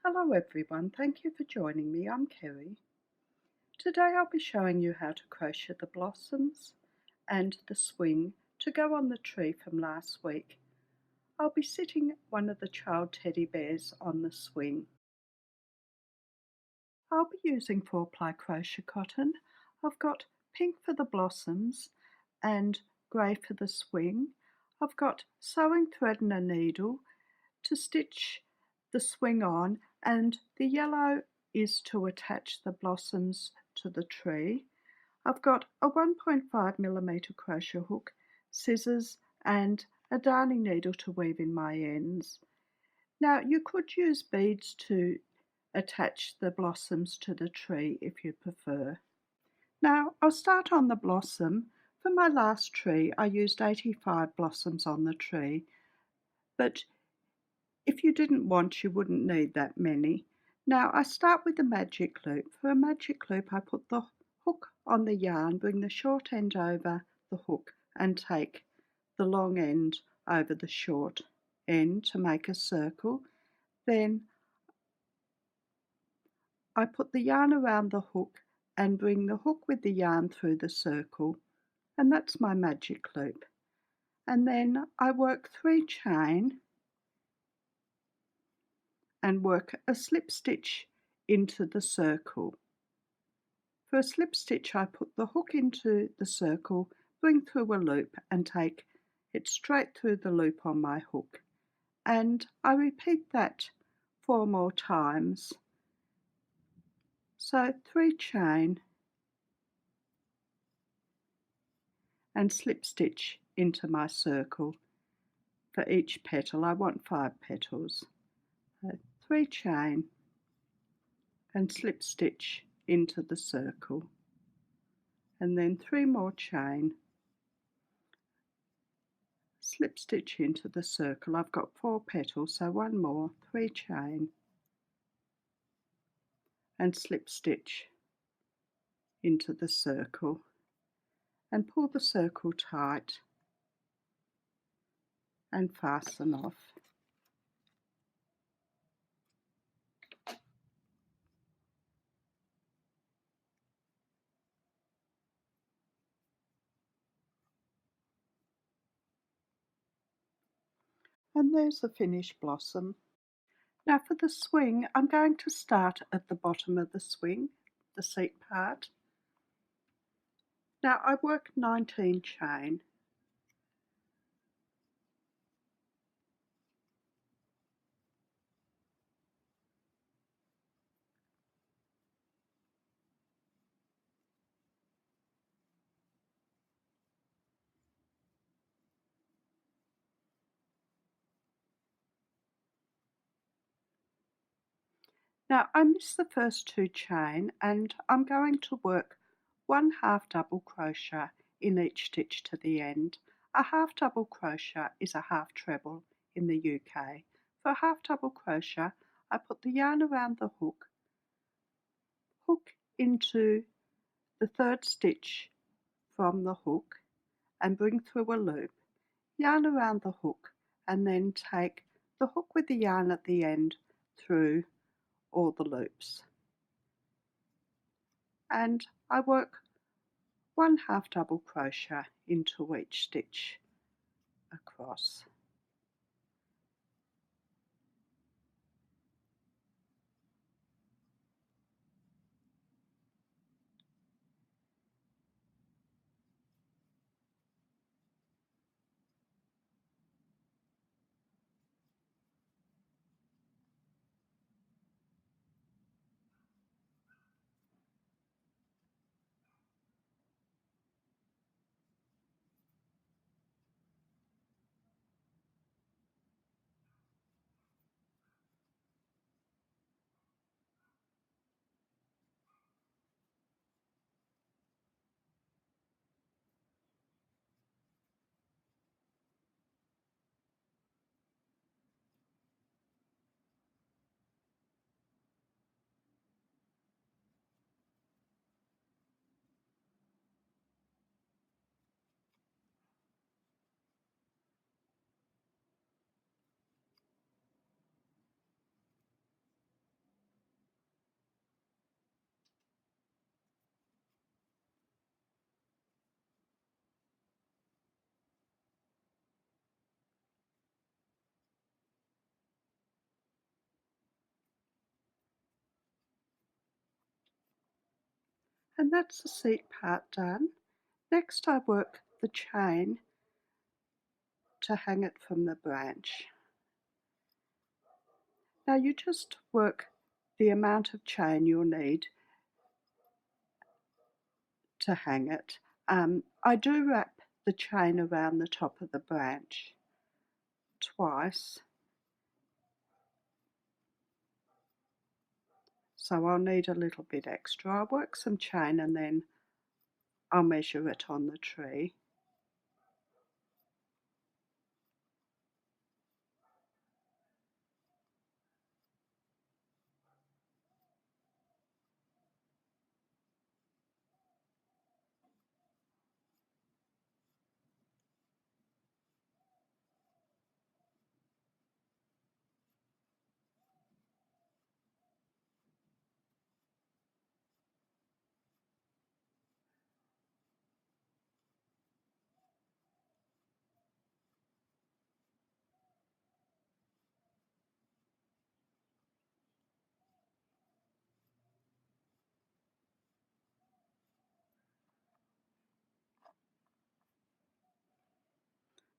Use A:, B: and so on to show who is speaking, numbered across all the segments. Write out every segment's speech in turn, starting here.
A: Hello everyone, thank you for joining me. I'm Kerry. Today I'll be showing you how to crochet the blossoms and the swing to go on the tree from last week. I'll be sitting one of the child teddy bears on the swing. I'll be using 4-ply crochet cotton. I've got pink for the blossoms and grey for the swing. I've got sewing thread and a needle to stitch the swing on, and the yellow is to attach the blossoms to the tree. I've got a 1.5mm crochet hook, scissors and a darning needle to weave in my ends. Now you could use beads to attach the blossoms to the tree if you prefer. Now I'll start on the blossom. For my last tree I used 85 blossoms on the tree, but if you didn't want, you wouldn't need that many. Now I start with the magic loop. For a magic loop I put the hook on the yarn, bring the short end over the hook and take the long end over the short end to make a circle. Then I put the yarn around the hook and bring the hook with the yarn through the circle, and that's my magic loop. And then I work 3 chain and work a slip stitch into the circle. For a slip stitch I put the hook into the circle, bring through a loop and take it straight through the loop on my hook, and I repeat that 4 more times. So 3 chain and slip stitch into my circle. For each petal I want 5 petals. So 3 chain and slip stitch into the circle, and then 3 more chain, slip stitch into the circle. I've got 4 petals, so 1 more, 3 chain and slip stitch into the circle, and pull the circle tight and fasten off. And there's the finished blossom. Now for the swing, I'm going to start at the bottom of the swing, the seat part. Now I work 19 chain. Now I missed the first 2 chain, and I'm going to work 1 half double crochet in each stitch to the end. A half double crochet is a half treble in the UK. For a half double crochet I put the yarn around the hook, hook into the 3rd stitch from the hook and bring through a loop, yarn around the hook, and then take the hook with the yarn at the end through all the loops. And I work 1 half double crochet into each stitch across. And that's the seat part done. Next I work the chain to hang it from the branch. Now you just work the amount of chain you'll need to hang it. I do wrap the chain around the top of the branch twice, so I'll need a little bit extra. I'll work some chain and then I'll measure it on the tree.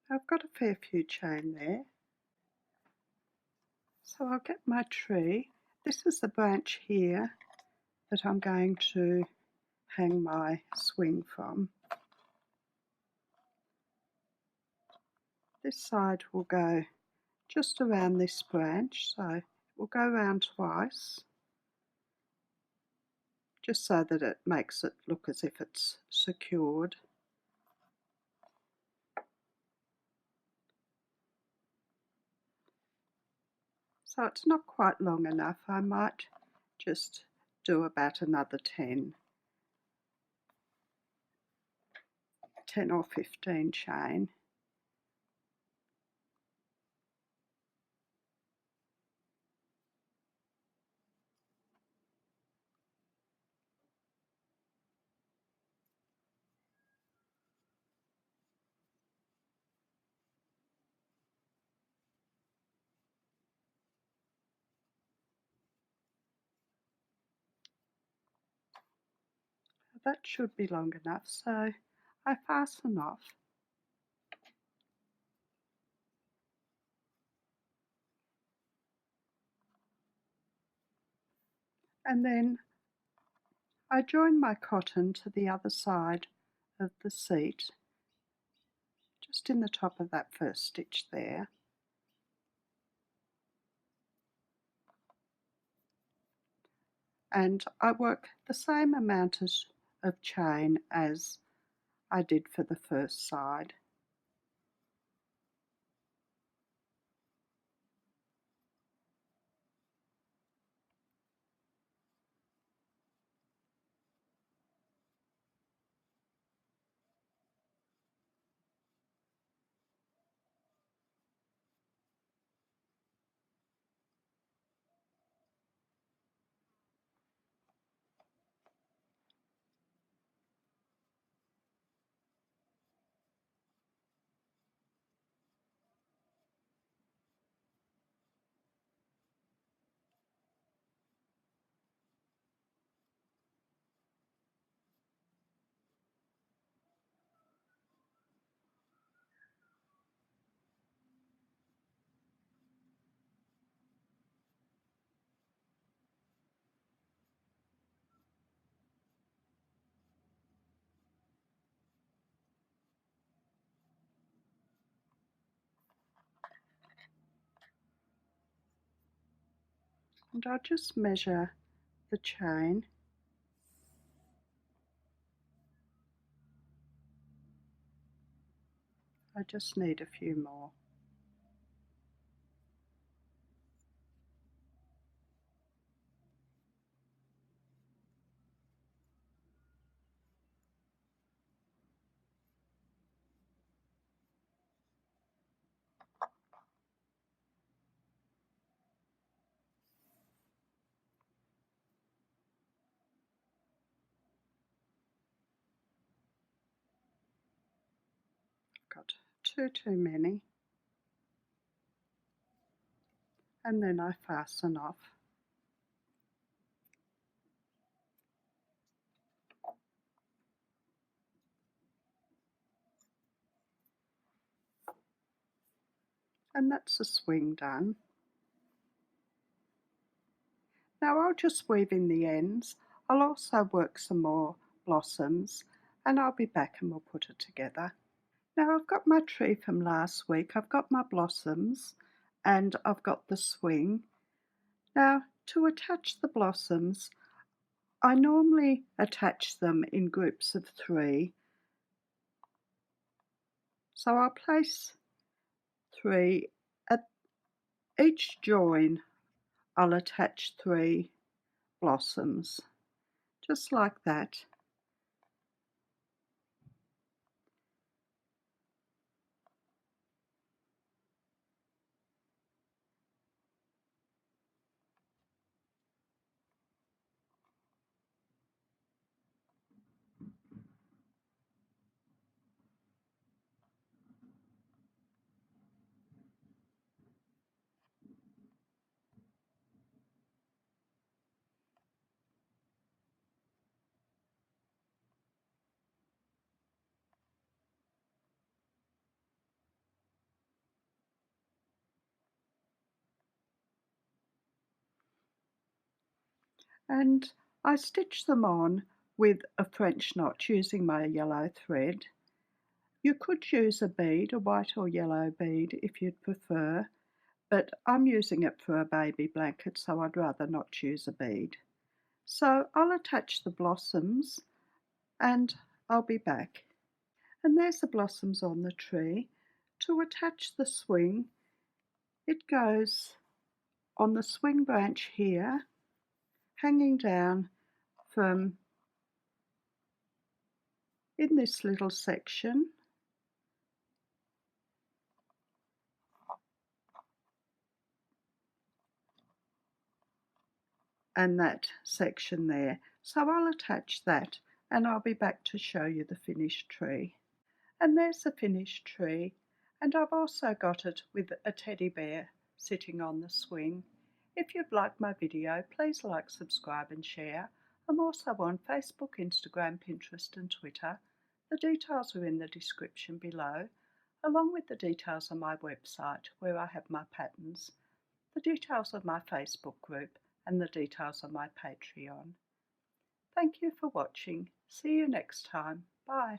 A: I've got a fair few chain there. So I'll get my tree. This is the branch here that I'm going to hang my swing from. This side will go just around this branch, so it will go around twice, just so that it makes it look as if it's secured. So it's not quite long enough. I might just do about another 10 or 15 chain. That should be long enough, so I fasten off. And then I join my cotton to the other side of the seat, just in the top of that first stitch there. And I work the same amount of chain as I did for the first side. And I'll just measure the chain. I just need a few more. Got too many. And then I fasten off. And that's a swing done. Now I'll just weave in the ends. I'll also work some more blossoms and I'll be back and we'll put it together. Now I've got my tree from last week, I've got my blossoms and I've got the swing. Now to attach the blossoms, I normally attach them in groups of 3. So I'll place 3 at each join. I'll attach 3 blossoms, just like that. And I stitch them on with a French knot using my yellow thread. You could use a bead, a white or yellow bead if you'd prefer, but I'm using it for a baby blanket, so I'd rather not use a bead. So I'll attach the blossoms and I'll be back. And there's the blossoms on the tree. To attach the swing, it goes on the swing branch here, hanging down from in this little section, and that section there. So I'll attach that and I'll be back to show you the finished tree. And there's the finished tree, and I've also got it with a teddy bear sitting on the swing. If you've liked my video, please like, subscribe and share. I'm also on Facebook, Instagram, Pinterest and Twitter. The details are in the description below, along with the details on my website where I have my patterns, the details of my Facebook group and the details of my Patreon. Thank you for watching. See you next time. Bye.